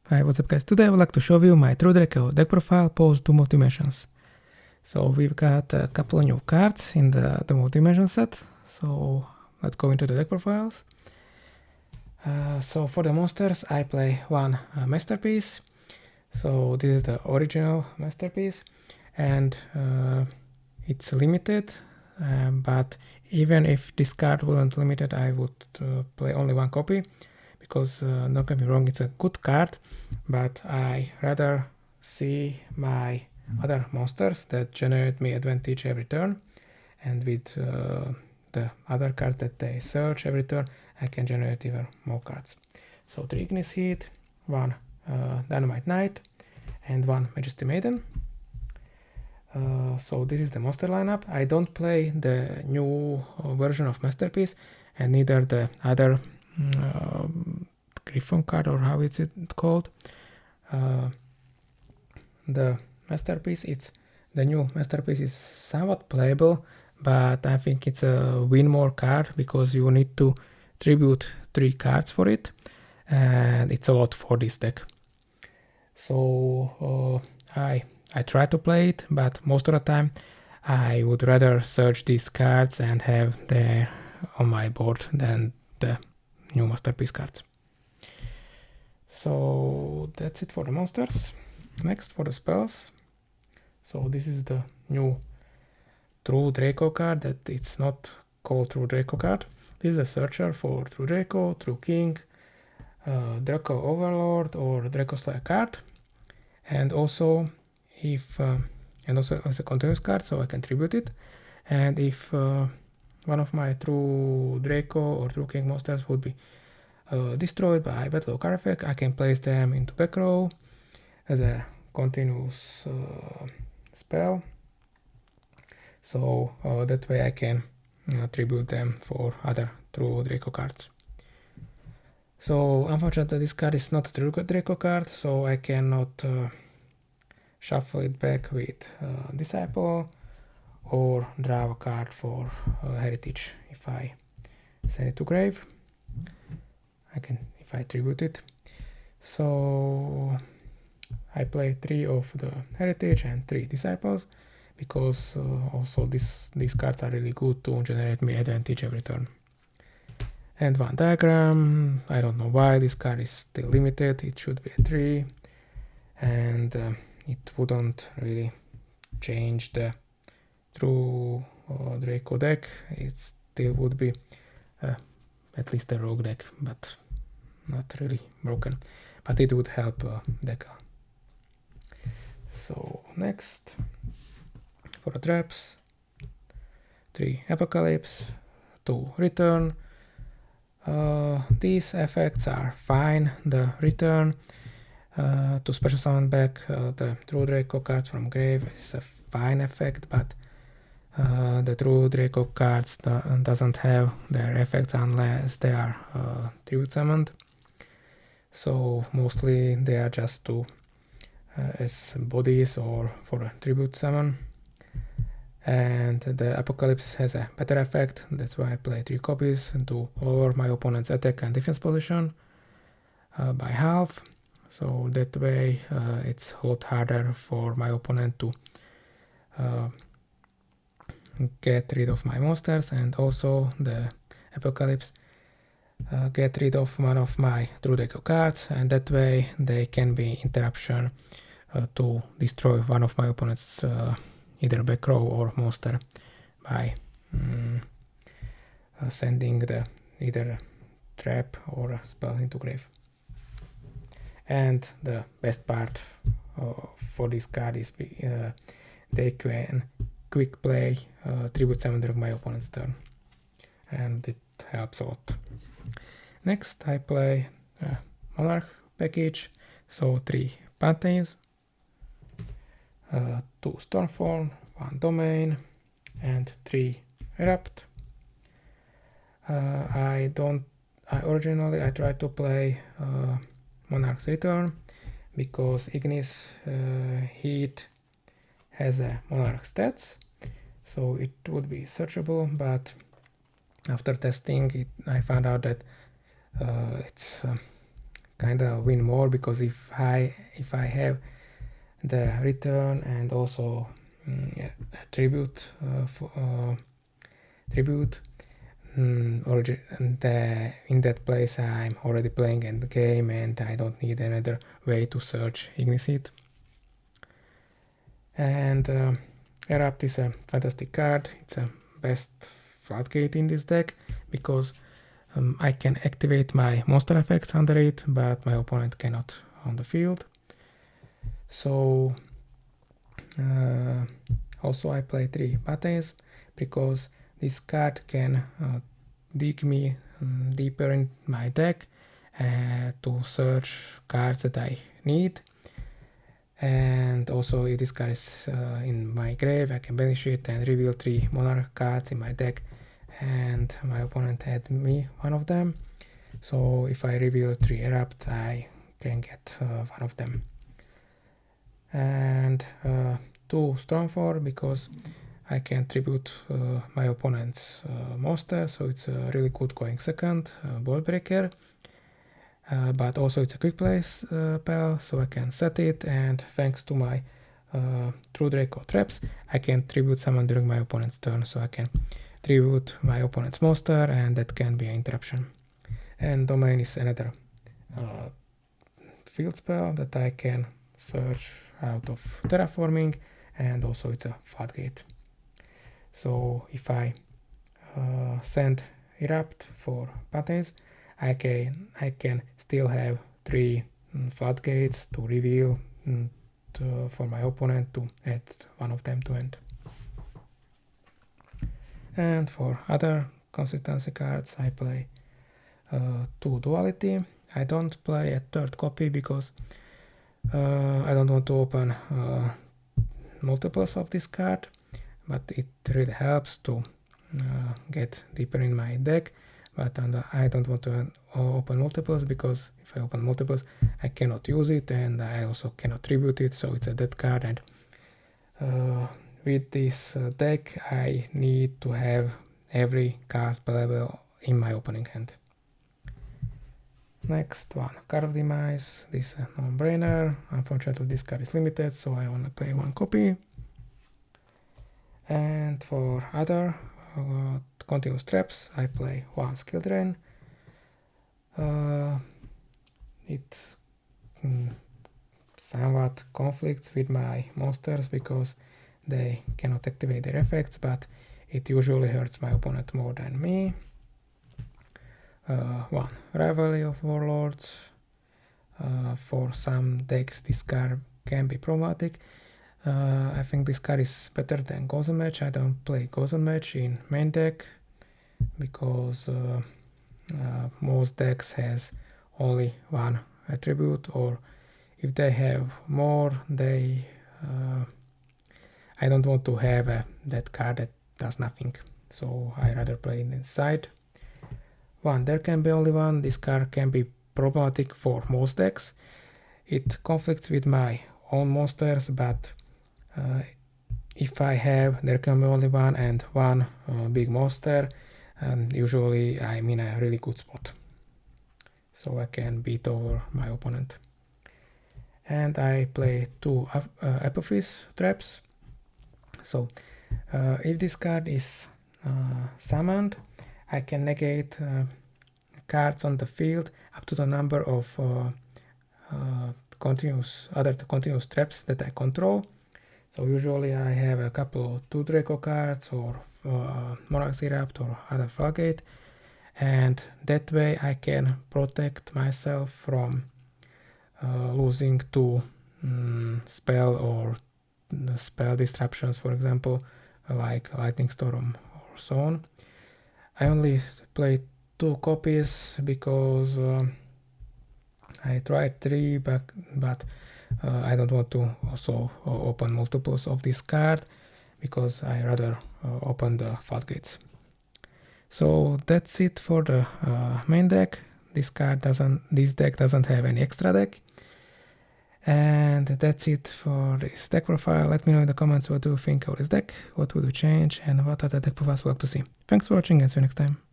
Hi, what's up guys? Today I would like to show you my True Draco deck profile post Doom of Dimensions. So we've got a couple of new cards in the Doom of Dimensions set. So let's go into the deck profiles. So for the monsters I play one Masterpiece. So this is the original Masterpiece and it's limited, but even if this card wasn't limited I would play only one copy. Because don't get me wrong, it's a good card, but I rather see my other monsters that generate me advantage every turn, and with the other cards that they search every turn, I can generate even more cards. So 3 Ignis Heat, 1 Dinomight Knight, and 1 Majesty Maiden. So this is the monster lineup. I don't play the new version of Masterpiece, and neither the other Griffon card, or how is it called, the Masterpiece. It's the new Masterpiece is somewhat playable, but I think it's a win more card because you need to tribute 3 cards for it, and it's a lot for this deck. So I try to play it, but most of the time I would rather search these cards and have them on my board than the new Masterpiece cards. So that's it for the monsters. Next for the spells. So this is the new True Draco card that it's not called True Draco card. This is a searcher for True Draco, True King, Draco Overlord or Dracoslaying card. And also if and also as a continuous card, so I can tribute it. And if one of my True Draco or True King monsters would be destroyed by battle card effect, I can place them into back row as a continuous spell. So that way I can tribute them for other True Draco cards. So unfortunately this card is not a True Draco card, so I cannot shuffle it back with Disciple or draw a card for Heritage if I send it to grave. I can if I tribute it. So I play 3 of the Heritage and 3 Disciples because also these cards are really good to generate me advantage every turn. And 1 Diagram. I don't know why this card is still limited. It should be a 3, and it wouldn't really change the True Draco deck. It still would be at least a rogue deck, but not really broken. But it would help deck. So next for the traps, 3 Apocalypse, 2 Return. These effects are fine. The Return to special summon back the True Draco cards from grave is a fine effect, but the True Draco cards doesn't have their effects unless they are tribute summoned. So mostly they are just to as bodies or for a tribute summon. And the Apocalypse has a better effect, that's why I play 3 copies to lower my opponent's attack and defense position by half. So that way it's a lot harder for my opponent to get rid of my monsters, and also the Apocalypse get rid of one of my True Draco cards, and that way they can be interruption to destroy one of my opponent's either back row or monster by sending the either trap or a spell into grave. And the best part for this card is they can quick play tribute summon during my opponent's turn, and it helps a lot. Next I play Monarch package, so 3 Pantheism, 2 Stormforth, 1 Domain, and 3 Erupt. Originally I tried to play Monarchs Return because Ignis Heat has a Monarch stats, so it would be searchable, but after testing it I found out that it's kind of win more, because if I have the return and also tribute in that place I'm already playing in the game and I don't need another way to search Ignis. And Erupt is a fantastic card. It's a best floodgate in this deck because I can activate my monster effects under it, but my opponent cannot on the field. So also I play 3 Pantheism because this card can dig me deeper in my deck to search cards that I need. And also if this card is in my grave, I can banish it and reveal 3 Monarch cards in my deck, and my opponent had me one of them. So if I reveal 3 Erupt, I can get one of them. And 2 Stormforth because I can tribute my opponent's monster, so it's a really good going second ball breaker. But also it's a quick play spell, so I can set it, and thanks to my True Draco traps, I can tribute someone during my opponent's turn, so I can tribute my opponent's monster, and that can be an interruption. And Domain is another field spell that I can search out of Terraforming, and also it's a floodgate. So if I send Erupt for Pantheism, I can still have 3 floodgates to reveal for my opponent to add one of them to end. And for other consistency cards, I play 2 Duality. I don't play a 3rd copy because I don't want to open multiples of this card, but it really helps to get deeper in my deck. But I don't want to open multiples, because if I open multiples I cannot use it and I also cannot tribute it, so it's a dead card. And with this deck I need to have every card playable in my opening hand. Next one, Card of Demise. This is a no-brainer. Unfortunately this card is limited, so I only play 1 copy. And for other continuous traps, I play 1 Skill Drain. It somewhat conflicts with my monsters because they cannot activate their effects, but it usually hurts my opponent more than me. 1 Rivalry of Warlords. For some decks this card can be problematic. I think this card is better than Ghost Match. I don't play Ghost Match in main deck because most decks has only 1 attribute, or if they have more, I don't want to have that card that does nothing, so I rather play it inside. 1 There can be only 1. This card can be problematic for most decks. It conflicts with my own monsters, but if I have There can be only 1 and 1 big monster, usually I'm in a really good spot, so I can beat over my opponent. And I play 2 Apophis traps. So if this card is summoned, I can negate cards on the field up to the number of continuous traps that I control. So usually I have a couple of 2 Draco cards or Monarchs Erupt or other floodgate, and that way I can protect myself from losing 2 spell or spell disruptions, for example, like Lightning Storm or so on. I only play 2 copies because I tried 3, but I don't want to also open multiples of this card because I rather open the floodgates. So that's it for the main deck. This deck doesn't have any extra deck. And that's it for this deck profile. Let me know in the comments what do you think of this deck, what would you change, and what other deck profiles would you like to see. Thanks for watching and see you next time.